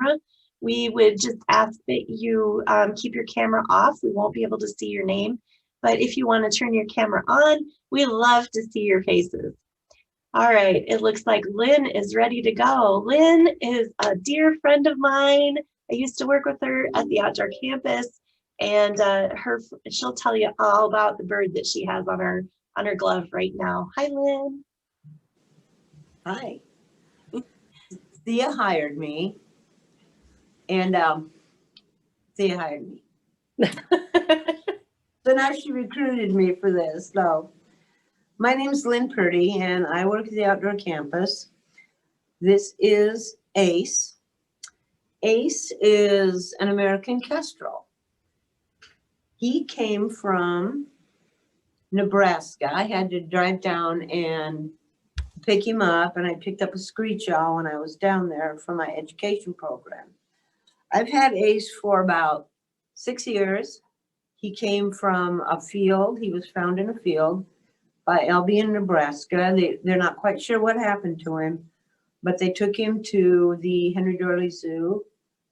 camera, we would just ask that you keep your camera off. We won't be able to see your name, but if you want to turn your camera on, we love to see your faces. All right, it looks like Lynn is ready to go. Lynn is a dear friend of mine. I used to work with her at the outdoor campus, and she'll tell you all about the bird that she has on her glove right now. Hi, Lynn. Hi. Thea hired me, and Thea hired me. So now she recruited me for this. So my name is Lynn Purdy, and I work at the outdoor campus. This is Ace. Ace is an American Kestrel. He came from Nebraska. I had to drive down and pick him up, and I picked up a screech owl when I was down there for my education program. I've had Ace for about 6 years. He came from a field. He was found in a field by Albion, Nebraska. They're not quite sure what happened to him, but they took him to the Henry Doorly Zoo,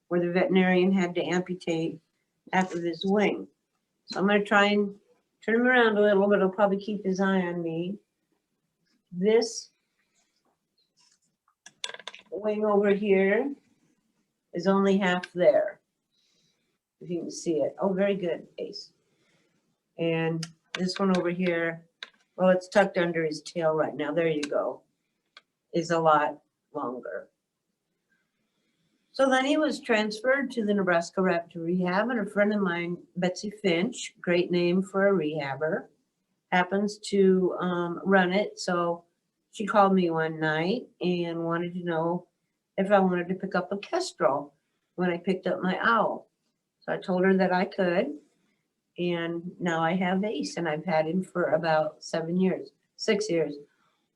where the veterinarian had to amputate half of his wing. So I'm going to try and turn him around a little, but he'll probably keep his eye on me. This wing over here is only half there, if you can see it. Oh, very good, Ace. And this one over here, well, it's tucked under his tail right now. There you go. Is a lot longer. So then he was transferred to the Nebraska Raptor Rehab, and a friend of mine, Betsy Finch, great name for a rehabber, happens to run it. So she called me one night and wanted to know if I wanted to pick up a Kestrel when I picked up my owl. So I told her that I could, and now I have Ace, and I've had him for about 6 years.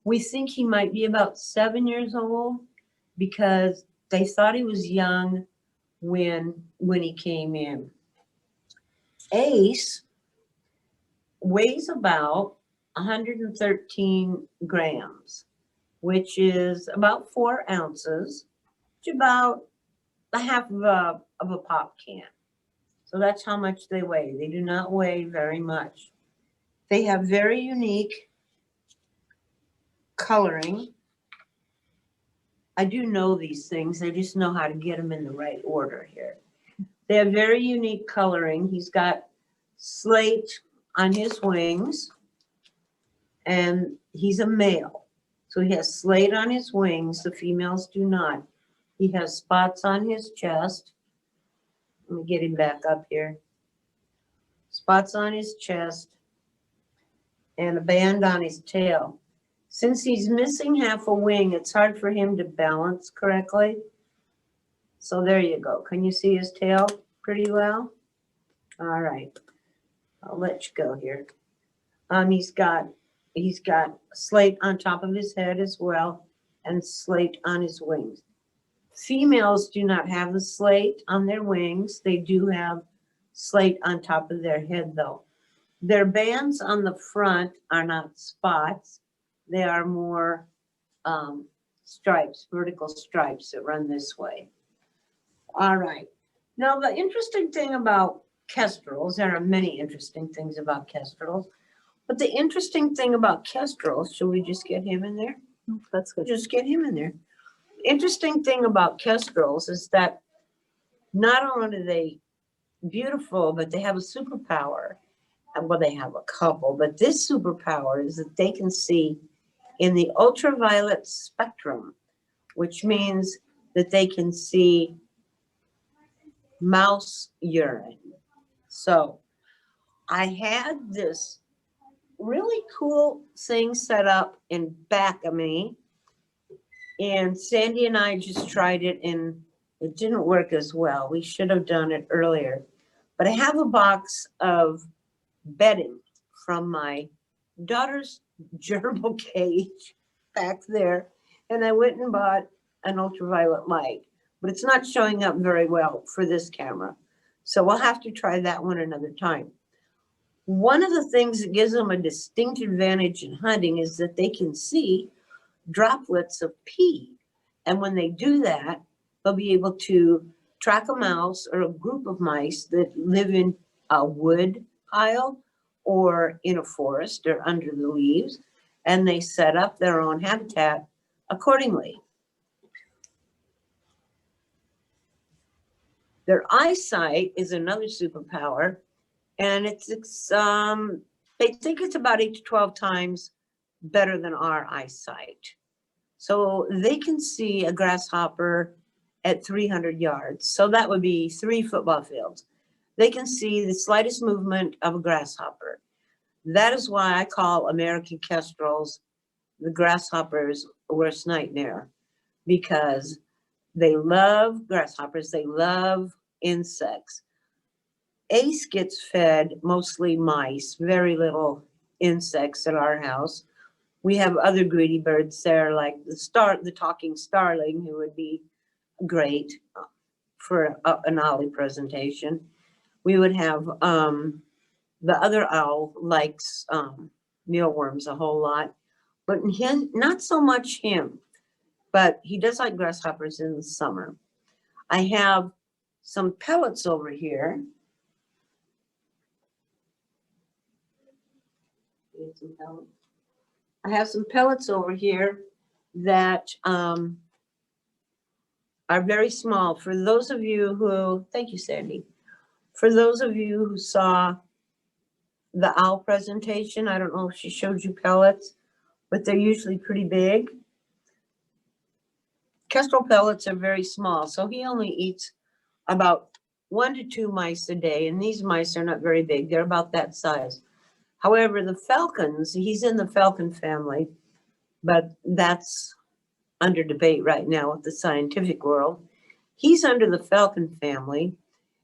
We think he might be about 7 years old because they thought he was young when he came in. Ace weighs about 113 grams, which is about 4 ounces, which is about a half of a pop can. So that's how much they weigh. They do not weigh very much. They have very unique coloring. I do know these things. I just know how to get them in the right order here. They have very unique coloring. He's got slate on his wings, and he's a male. So he has slate on his wings. The females do not. He has spots on his chest. Let me get him back up here. Spots on his chest and a band on his tail. Since he's missing half a wing, it's hard for him to balance correctly. So there you go. Can you see his tail pretty well? All right. I'll let you go here. He's got slate on top of his head as well, and slate on his wings. Females do not have the slate on their wings. They do have slate on top of their head, though. Their bands on the front are not spots. They are more stripes, vertical stripes that run this way. All right. Now, the interesting thing about Kestrels, there are many interesting things about Kestrels, but the interesting thing about Kestrels, should we just get him in there? That's good. Just get him in there. Interesting thing about Kestrels is that not only are they beautiful, but they have a superpower. Well, they have a couple, but this superpower is that they can see in the ultraviolet spectrum, which means that they can see mouse urine. So I had this really cool thing set up in back of me, and Sandy and I just tried it, and it didn't work as well. We should have done it earlier. But I have a box of bedding from my daughter's gerbil cage back there, and I went and bought an ultraviolet light, but it's not showing up very well for this camera. So we'll have to try that one another time. One of the things that gives them a distinct advantage in hunting is that they can see droplets of pee. And when they do that, he'll be able to track a mouse or a group of mice that live in a wood pile or in a forest or under the leaves, and they set up their own habitat accordingly. Their eyesight is another superpower, and they think it's about 8 to 12 times better than our eyesight. So they can see a grasshopper at 300 yards. So that would be 3 football fields. They can see the slightest movement of a grasshopper. That is why I call American kestrels the grasshopper's worst nightmare, because they love grasshoppers, they love insects. Ace gets fed mostly mice, very little insects at our house. We have other greedy birds there, like the talking starling, who would be great for an OLLI presentation. We would have the other owl likes mealworms a whole lot, but not so much him, but he does like grasshoppers in the summer. I have some pellets over here. I have some pellets over here that are very small. For those of you who, thank you, Sandy. For those of you who saw the owl presentation, I don't know if she showed you pellets, but they're usually pretty big. Kestrel pellets are very small, so he only eats about 1 to 2 mice a day, and these mice are not very big. They're about that size. However, the falcons, he's in the falcon family, but that's under debate right now with the scientific world. He's under the falcon family,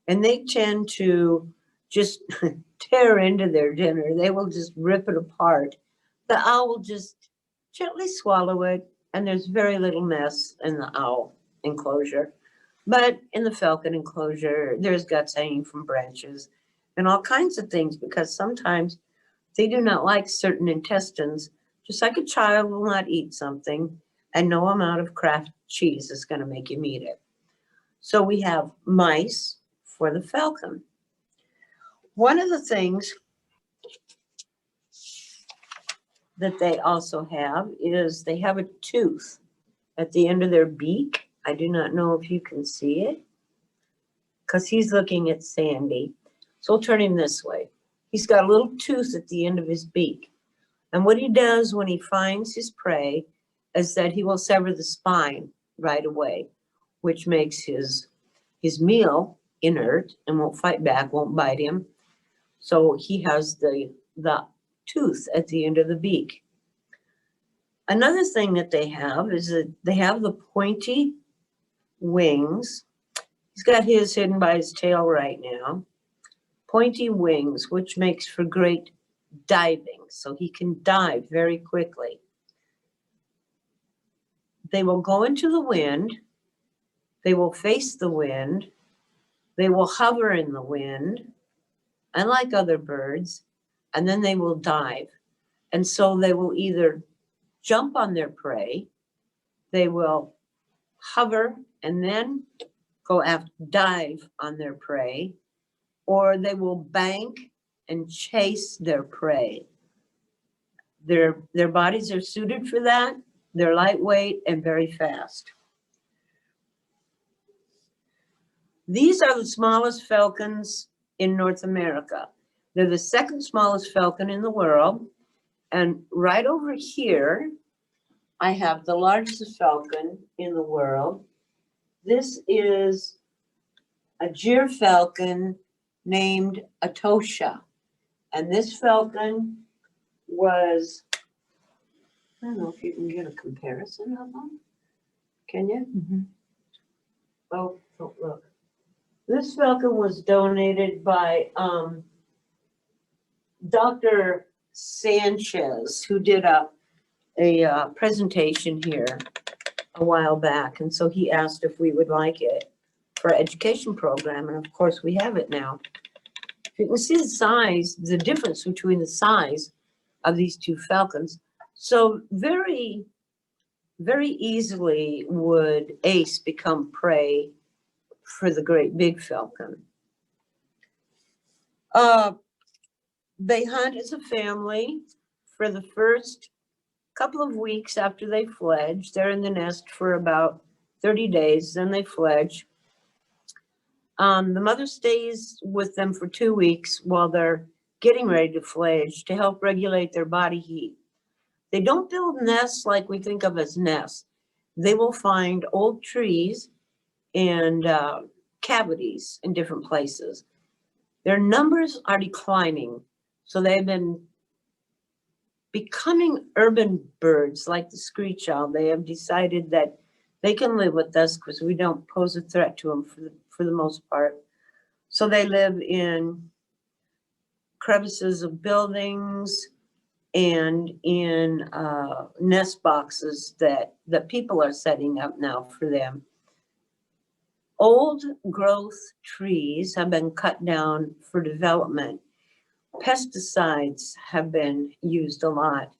and they tend to just tear into their dinner. They will just rip it apart. The owl will just gently swallow it, and there's very little mess in the owl enclosure. But in the falcon enclosure, there's guts hanging from branches and all kinds of things, because sometimes they do not like certain intestines, just like a child will not eat something, and no amount of Kraft cheese is going to make him eat it. So we have mice for the falcon. One of the things that they also have is they have a tooth at the end of their beak. I do not know if you can see it, because he's looking at Sandy. So we'll turn him this way. He's got a little tooth at the end of his beak. And what he does when he finds his prey is that he will sever the spine right away, which makes his meal inert and won't fight back, won't bite him. So he has the tooth at the end of the beak. Another thing that they have is that they have the pointy wings. He's got his hidden by his tail right now. Pointy wings, which makes for great diving, so he can dive very quickly. They will go into the wind. They will face the wind. They will hover in the wind, unlike other birds, and then they will dive. And so they will either jump on their prey, they will hover and then dive on their prey, or they will bank and chase their prey. Their bodies are suited for that. They're lightweight and very fast. These are the smallest falcons in North America. They're the second smallest falcon in the world. And right over here, I have the largest falcon in the world. This is a gyrfalcon named Atosha. And this falcon was, I don't know if you can get a comparison of them. Can you? Mm-hmm. Oh, look. This falcon was donated by Dr. Sanchez, who did a presentation here a while back. And so he asked if we would like it for our education program. And of course we have it now. You can see the size, the difference between the size of these two falcons. So very very easily would Ace become prey for the great big falcon. They hunt as a family for the first couple of weeks after they fledge. They're in the nest for about 30 days, then they fledge. The mother stays with them for 2 weeks while they're getting ready to fledge to help regulate their body heat. They don't build nests like we think of as nests. They will find old trees and cavities in different places. Their numbers are declining, so they've been becoming urban birds like the screech owl. They have decided that they can live with us because we don't pose a threat to them for the most part. So they live in crevices of buildings and in nest boxes that people are setting up now for them. Old growth trees have been cut down for development. Pesticides have been used a lot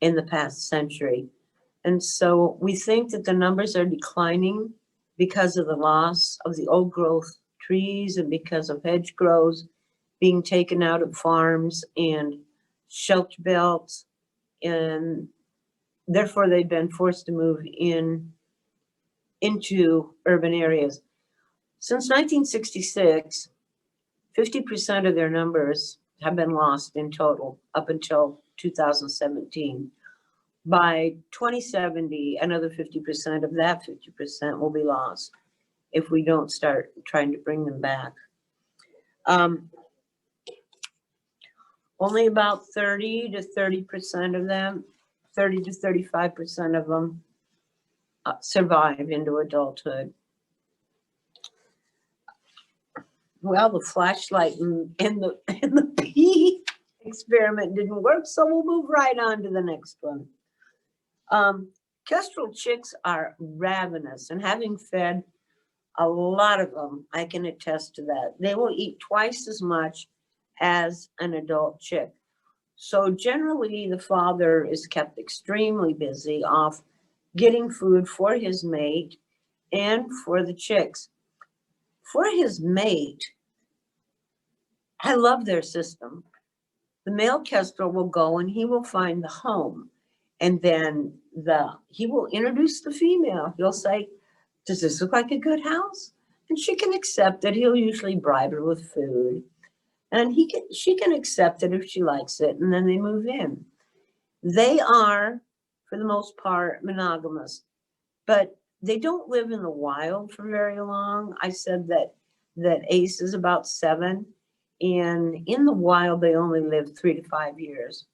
in the past century. And so we think that the numbers are declining because of the loss of the old growth trees and because of hedgerows being taken out of farms and shelter belts. And therefore they've been forced to move into urban areas. Since 1966, 50% of their numbers have been lost in total up until 2017. By 2070, another 50% of that 50% will be lost if we don't start trying to bring them back. Only about 30 to 30% of them, 30 to 35% of them survive into adulthood. Well, the flashlight in the pea experiment didn't work, so we'll move right on to the next one. Kestrel chicks are ravenous, and having fed a lot of them, I can attest to that. They will eat twice as much as an adult chick. So generally, the father is kept extremely busy off getting food for his mate and for the chicks. For his mate, I love their system. The male kestrel will go and he will find the home. And then he will introduce the female. He'll say, does this look like a good house? And she can accept it. He'll usually bribe her with food. And she can accept it if she likes it. And then they move in. They are, for the most part, monogamous. But they don't live in the wild for very long. I said that Ace is about 7. And in the wild, they only live 3 to 5 years.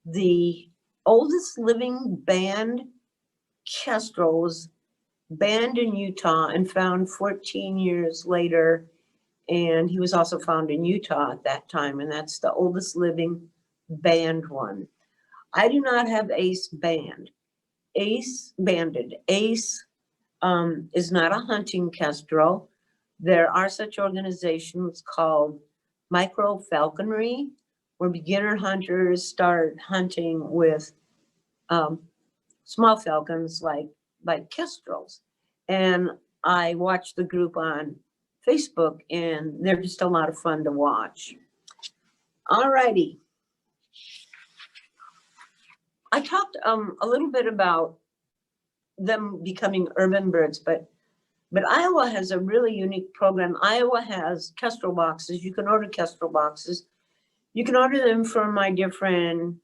The oldest living band kestrel was banned in Utah and found 14 years later. And he was also found in Utah at that time. And that's the oldest living banned one. I do not have Ace banded. Ace is not a hunting kestrel. There are such organizations called micro falconry, where beginner hunters start hunting with small falcons like kestrels. And I watch the group on Facebook, and they're just a lot of fun to watch. All righty. I talked a little bit about them becoming urban birds, but Iowa has a really unique program. Iowa has kestrel boxes. You can order kestrel boxes. You can order them from my dear friend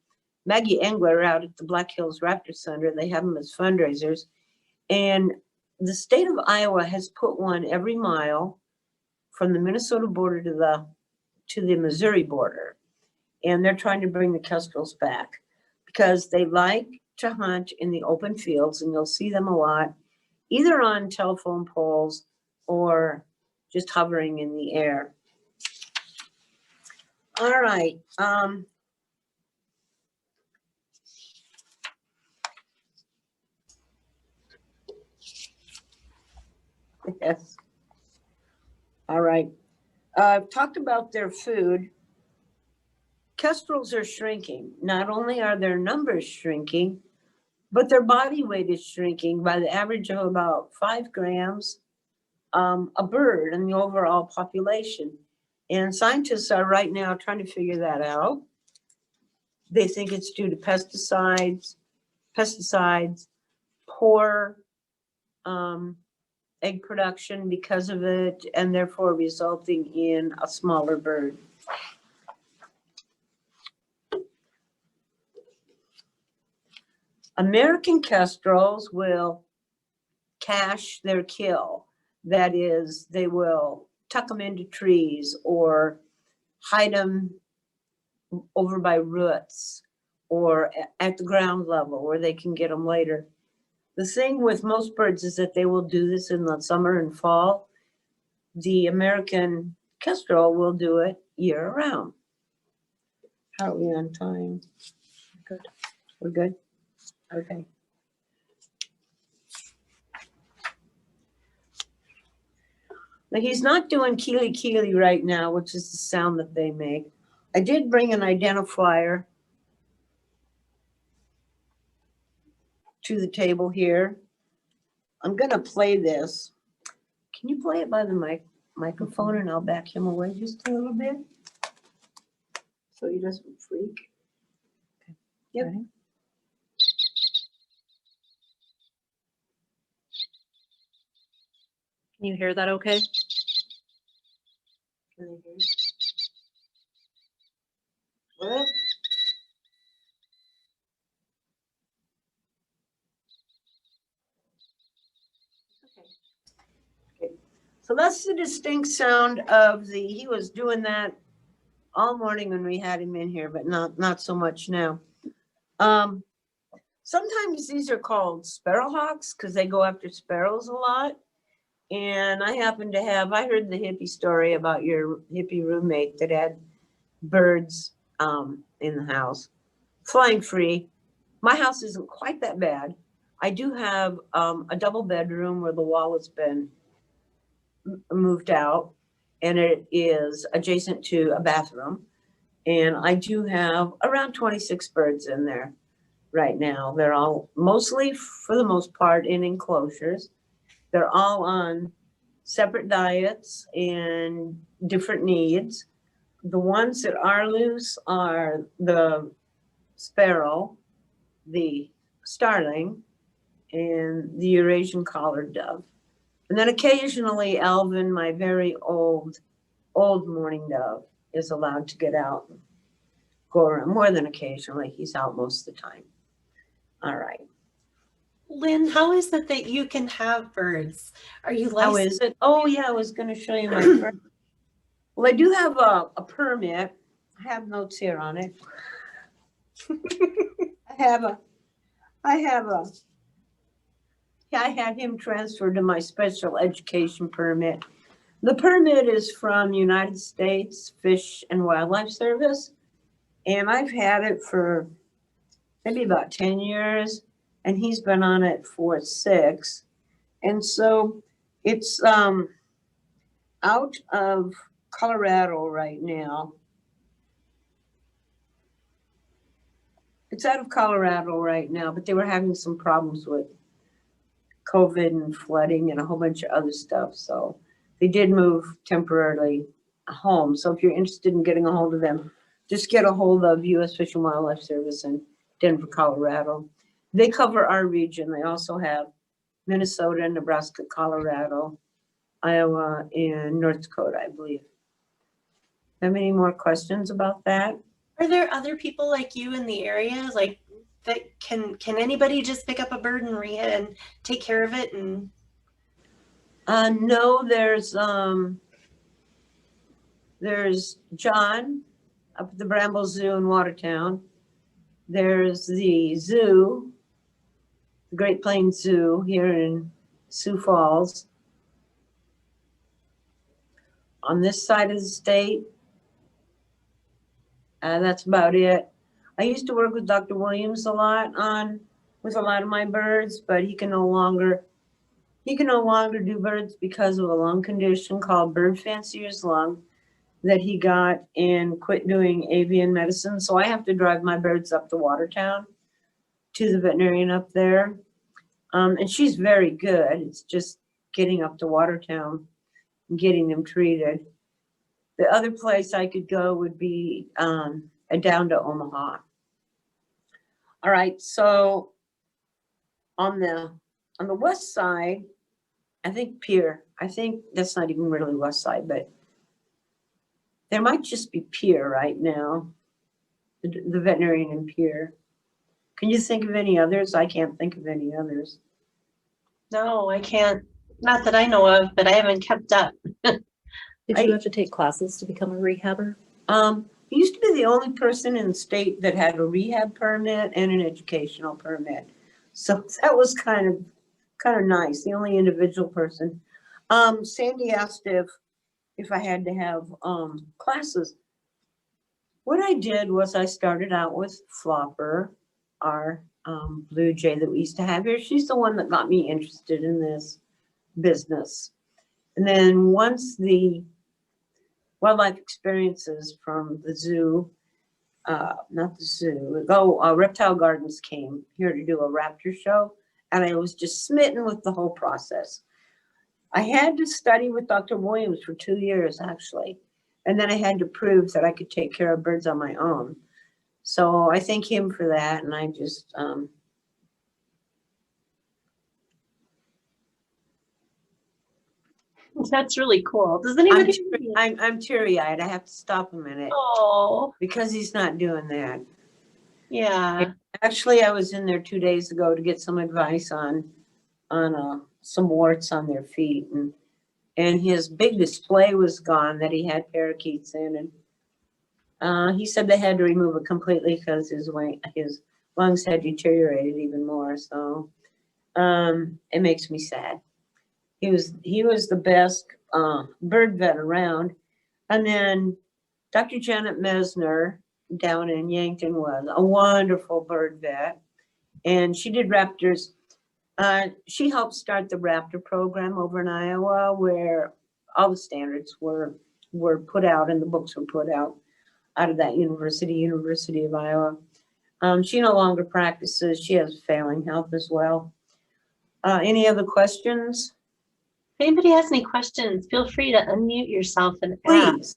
Maggie Engler out at the Black Hills Raptor Center. They have them as fundraisers. And the state of Iowa has put one every mile from the Minnesota border to the Missouri border. And they're trying to bring the kestrels back because they like to hunt in the open fields, and you'll see them a lot, either on telephone poles or just hovering in the air. All right. Yes. All right. I've talked about their food. Kestrels are shrinking. Not only are their numbers shrinking, but their body weight is shrinking by the average of about 5 grams a bird in the overall population. And scientists are right now trying to figure that out. They think it's due to pesticides, poor egg production because of it, and therefore resulting in a smaller bird. American kestrels will cache their kill. That is, they will tuck them into trees or hide them over by roots or at the ground level where they can get them later. The thing with most birds is that they will do this in the summer and fall. The American kestrel will do it year round. How are we on time? Good. We're good? Okay. Now he's not doing keely right now, which is the sound that they make. I did bring an identifier to the table here. I'm gonna play this. Can you play it by the microphone and I'll back him away just a little bit? So he doesn't freak. Okay. Yep. Right. Can you hear that okay? Can I hear it? What? Okay. So that's the distinct sound of he was doing that all morning when we had him in here, but not so much now. Sometimes these are called sparrowhawks because they go after sparrows a lot. And I heard the hippie story about your hippie roommate that had birds in the house flying free. My house isn't quite that bad. I do have a double bedroom where the wall has been moved out and it is adjacent to a bathroom. And I do have around 26 birds in there right now. They're all mostly, for the most part, in enclosures. They're all on separate diets and different needs. The ones that are loose are the sparrow, the starling, and the Eurasian collared dove. And then occasionally Alvin, my very old mourning dove, is allowed to get out and go around. More than occasionally, he's out most of the time. All right. Lynn, how is it that you can have birds? Are you licensed? How is it? Oh yeah, I was going to show you my permit. Well, I do have a permit. I have notes here on it. I had him transferred to my special education permit. The permit is from United States Fish and Wildlife Service, and I've had it for maybe about 10 years, and he's been on it for 6. And so it's out of Colorado right now. It's out of Colorado right now, but they were having some problems with COVID and flooding and a whole bunch of other stuff. So they did move temporarily home. So if you're interested in getting a hold of them, just get a hold of U.S. Fish and Wildlife Service in Denver, Colorado. They cover our region. They also have Minnesota, Nebraska, Colorado, Iowa, and North Dakota, I believe. Have any more questions about that? Are there other people like you in the area, like that can anybody just pick up a bird and take care of it? And no, there's John up at the Bramble Zoo in Watertown. There's the zoo, the Great Plains Zoo here in Sioux Falls. On this side of the state, that's about it. I used to work with Dr. Williams a lot with a lot of my birds, but he can no longer do birds because of a lung condition called bird fancier's lung that he got and quit doing avian medicine. So I have to drive my birds up to Watertown to the veterinarian up there. And she's very good. It's just getting up to Watertown and getting them treated. The other place I could go would be down to Omaha. All right, so on the west side, I think Pier. I think that's not even really west side, but there might just be Pier right now. The veterinarian in Pier. Can you think of any others? I can't think of any others. No, I can't. Not that I know of, but I haven't kept up. Did you have to take classes to become a rehabber? I used to be the only person in the state that had a rehab permit and an educational permit. So that was kind of nice, the only individual person. Sandy asked if I had to have classes. What I did was I started out with Flopper, our blue jay that we used to have here. She's the one that got me interested in this business. And then once the wildlife experiences from the zoo, not the zoo, Reptile Gardens came here to do a raptor show, and I was just smitten with the whole process. I had to study with Dr. Williams for 2 years, actually, and then I had to prove that I could take care of birds on my own. So I thank him for that, and I just That's really cool. Does anybody? I'm teary-eyed. I have to stop a minute. Oh, Because he's not doing that. yeah. Actually, I was in there 2 days ago to get some advice on some warts on their feet, and his big display was gone that he had parakeets in, and he said they had to remove it completely because his lungs had deteriorated even more. So it makes me sad. He was the best bird vet around. And then Dr. Janet Mesner down in Yankton was a wonderful bird vet, and she did raptors. She helped start the raptor program over in Iowa, where all the standards were put out and the books were put out of that University of Iowa. She no longer practices. She has failing health as well. Any other questions? If anybody has any questions, feel free to unmute yourself and ask.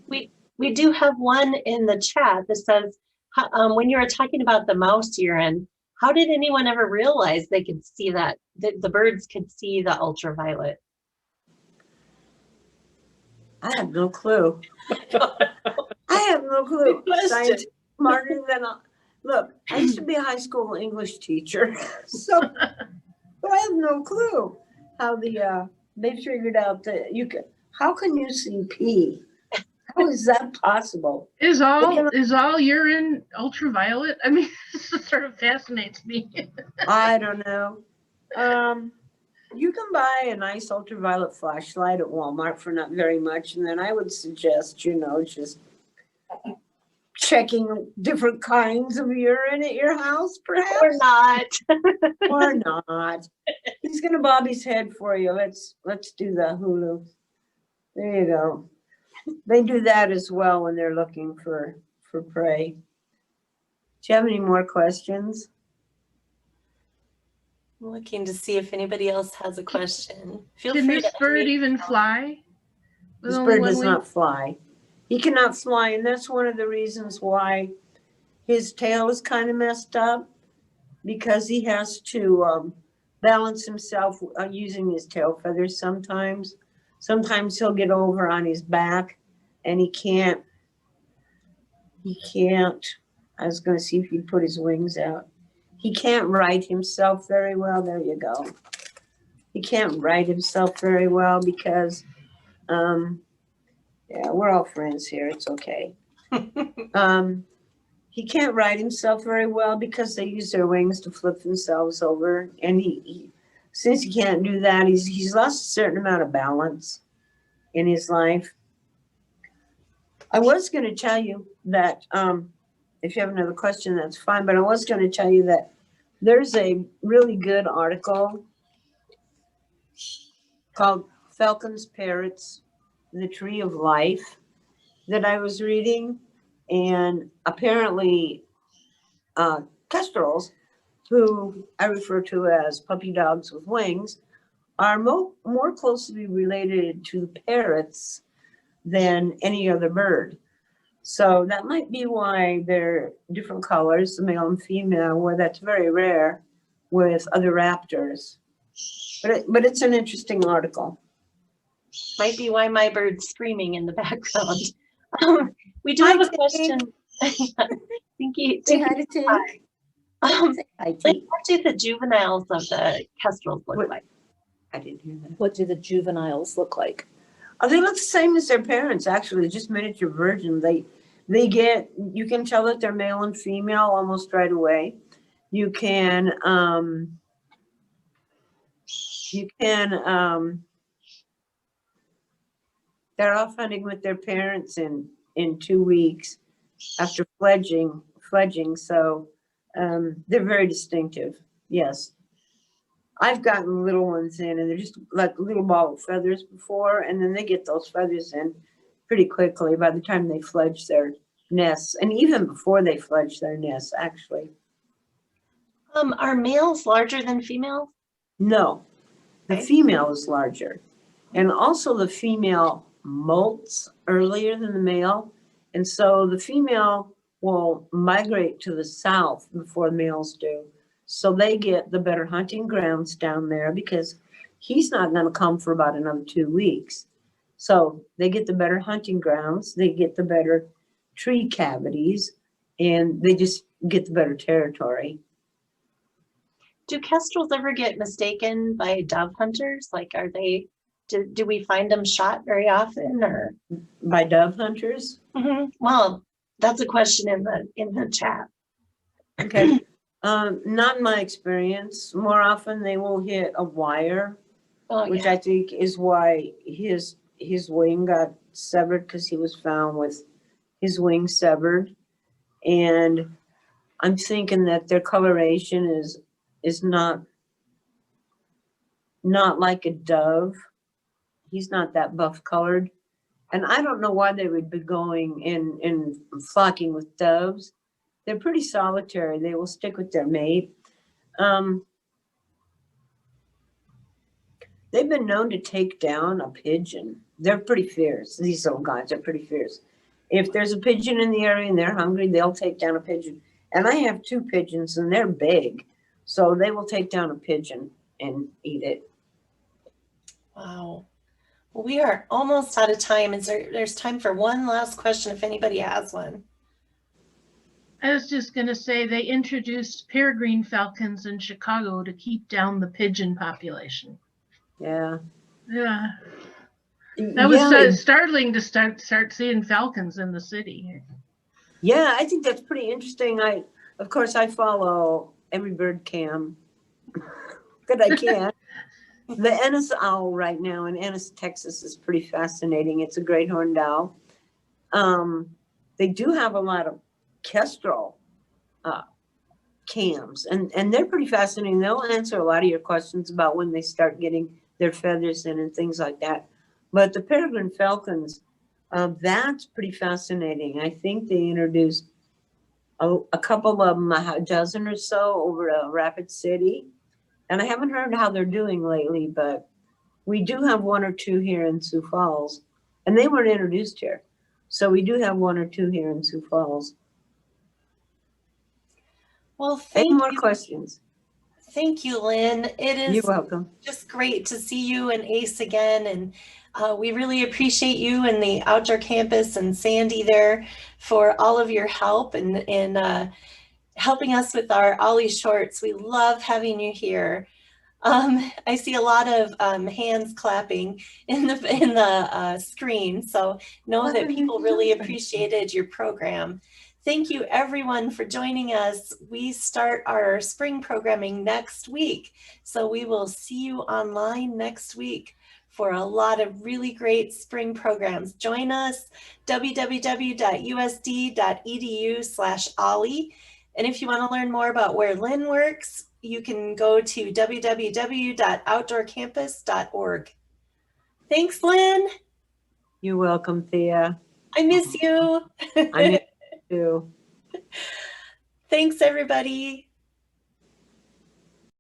Please. We do have one in the chat that says, when you were talking about the mouse urine, how did anyone ever realize they could see that the birds could see the ultraviolet? I have no clue. I have no clue. Science smarter than look. I used to be a high school English teacher, so but I have no clue how they figured out that you could. How can you see pee? How is that possible? Is all urine ultraviolet? I mean, this sort of fascinates me. I don't know. You can buy a nice ultraviolet flashlight at Walmart for not very much, and then I would suggest, just checking different kinds of urine at your house, perhaps. Or not. Or not. He's gonna bob his head for you. Let's do the Hulu. There you go. They do that as well when they're looking for prey. Do you have any more questions? I'm looking to see if anybody else has a question. Feel Can free this to bird unmute even yourself. fly? With This only bird one does wing? not fly. He cannot fly, and that's one of the reasons why his tail is kind of messed up, because he has to balance himself using his tail feathers sometimes. Sometimes he'll get over on his back, and he can't. I was going to see if he'd put his wings out. He can't right himself very well. There you go. He can't right himself very well because, yeah, we're all friends here. It's okay. He can't right himself very well because they use their wings to flip themselves over. And he since he can't do that, he's lost a certain amount of balance in his life. I was going to tell you that, if you have another question, that's fine. But I was going to tell you that there's a really good article called Falcons, Parrots, the Tree of Life that I was reading. And apparently Kestrels, who I refer to as puppy dogs with wings, are more closely related to the parrots than any other bird. So that might be why they're different colors, the male and female, where that's very rare with other raptors. But it's an interesting article. Might be why my bird's screaming in the background. We do have a question. Tinky, Say hi to Tim. um, Say hi, like, Tim. what do the juveniles of the kestrels look like? I didn't hear that. What do the juveniles look like? Oh, they look the same as their parents, actually, just miniature version. They get, you can tell that they're male and female almost right away. You can they're off hunting with their parents in 2 weeks after fledging. So they're very distinctive. Yes. I've gotten little ones in, and they're just like a little ball of feathers before, and then they get those feathers in pretty quickly by the time they fledge their nests, and even before they fledge their nests, actually. Are males larger than females? No, the Okay. female is larger, and also the female molts earlier than the male, and so the female will migrate to the south before males do. So they get the better hunting grounds down there because he's not going to come for about another 2 weeks. So they get the better hunting grounds, they get the better tree cavities, and they just get the better territory. Do kestrels ever get mistaken by dove hunters? Like, are they, do we find them shot very often, or? By dove hunters? Well, that's a question in the chat. Okay. Not in my experience. More often they will hit a wire, Oh, which yeah. I think is why his wing got severed, because he was found with his wing severed. And I'm thinking that their coloration is not like a dove. He's not that buff colored. And I don't know why they would be going and flocking with doves. They're pretty solitary. They will stick with their mate. They've been known to take down a pigeon. They're pretty fierce. These little guys are pretty fierce. If there's a pigeon in the area and they're hungry, they'll take down a pigeon. And I have 2 pigeons and they're big. So they will take down a pigeon and eat it. Wow. Well, we are almost out of time. There's time for one last question if anybody has one. I was just going to say they introduced peregrine falcons in Chicago to keep down the pigeon population. Yeah. Yeah. That was Yeah, startling to start seeing falcons in the city. yeah, I think that's pretty interesting. Of course, I follow every bird cam that I can. The Ennis owl right now in Ennis, Texas is pretty fascinating. It's a great horned owl. They do have a lot of kestrel cams, and they're pretty fascinating. They'll answer a lot of your questions about when they start getting their feathers in and things like that. But the peregrine falcons, that's pretty fascinating. I think they introduced a couple of them, a dozen or so, over to Rapid City. And I haven't heard how they're doing lately, but we do have 1 or 2 here in Sioux Falls. And they weren't introduced here. So we do have 1 or 2 here in Sioux Falls. Well, Any thank more you. questions? Thank you, Lynn. It You're is welcome. just great to see you and Ace again. And we really appreciate you and the outdoor campus and Sandy there for all of your help and helping us with our OLLI shorts. We love having you here. I see a lot of hands clapping in the screen, so know that people really appreciated your program. Thank you everyone for joining us. We start our spring programming next week, so we will see you online next week for a lot of really great spring programs. Join us, www.usd.edu/OLLI. And if you want to learn more about where Lynn works, you can go to www.outdoorcampus.org. Thanks, Lynn. You're welcome, Thea. I miss you. I miss you too. Thanks, everybody.